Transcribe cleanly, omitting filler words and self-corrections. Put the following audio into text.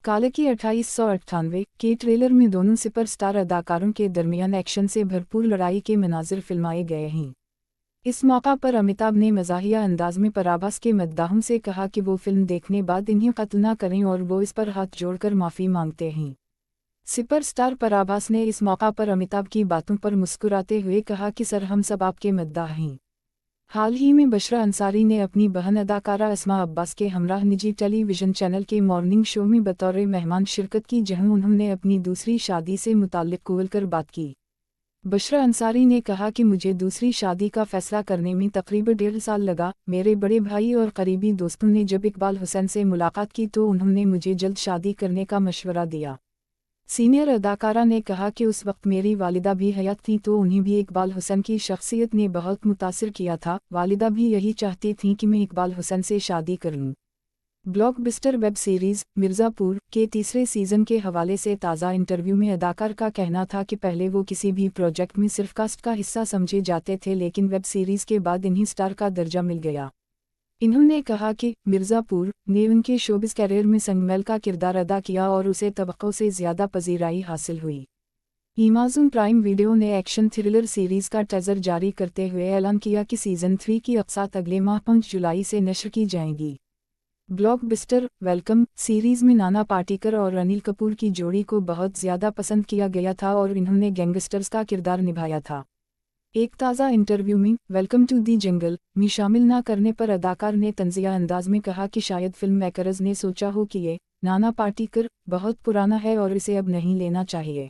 कालकी 2898 के ट्रेलर में दोनों सुपरस्टार अदाकारों के दरमियान एक्शन से भरपूर लड़ाई के मनाजिर फिल्माए गए हैं। इस मौका पर अमिताभ ने मज़ाहिया अंदाज में पराभास के मद्दाहों से कहा कि वो फिल्म देखने बाद इन्हें कत्ल न करें और वो इस पर हाथ जोड़कर माफ़ी मांगते हैं। सुपरस्टार पराभास ने इस मौका पर अमिताभ की बातों पर मुस्कुराते हुए कहा कि सर, हम सब आपके मद्दाह हैं। हाल ही में बशरा अंसारी ने अपनी बहन अदाकारा अस्मा अब्बास के हमराह निजी टेलीविज़न चैनल के मॉर्निंग शो में बतौर मेहमान शिरकत की, जहां उन्होंने अपनी दूसरी शादी से मुताल्लिक़ खुलकर बात की। बशरा अंसारी ने कहा कि मुझे दूसरी शादी का फ़ैसला करने में तकरीबन 1.5 साल लगा। मेरे बड़े भाई और करीबी दोस्तों ने जब इकबाल हुसैन से मुलाकात की तो उन्होंने मुझे जल्द शादी करने का मशवरा दिया। सीनियर अदाकारा ने कहा कि उस वक्त मेरी वालिदा भी हयात थीं तो उन्हें भी इकबाल हुसैन की शख्सियत ने बहुत मुतासिर किया था। वालिदा भी यही चाहती थीं कि मैं इकबाल हुसैन से शादी करूं। ब्लॉकबस्टर वेब सीरीज़ मिर्ज़ापुर के तीसरे सीज़न के हवाले से ताज़ा इंटरव्यू में अदाकार का कहना था कि पहले वो किसी भी प्रोजेक्ट में सिर्फ कास्ट का हिस्सा समझे जाते थे, लेकिन वेब सीरीज़ के बाद इन्हें स्टार का दर्जा मिल गया। इन्होंने कहा कि मिर्ज़ापुर ने उनके शोबिज़ कैरियर में संगमेल का किरदार अदा किया और उसे तवक्को से ज़्यादा पज़ीराई हासिल हुई। अमेज़न प्राइम वीडियो ने एक्शन थ्रिलर सीरीज़ का टीज़र जारी करते हुए ऐलान किया कि सीज़न 3 की अक़सात अगले माह 5 जुलाई से नश्र की जाएंगी। ब्लॉकबस्टर वेलकम सीरीज़ में नाना पाटेकर और अनिल कपूर की जोड़ी को बहुत ज़्यादा पसंद किया गया था और इन्होंने गैंगस्टर्स का किरदार निभाया था। एक ताज़ा इंटरव्यू में वेलकम टू दी जंगल में शामिल न करने पर अदाकार ने तंज़िया अंदाज में कहा कि शायद फिल्म मेकर्स ने सोचा हो कि ये नाना पाटेकर बहुत पुराना है और इसे अब नहीं लेना चाहिए।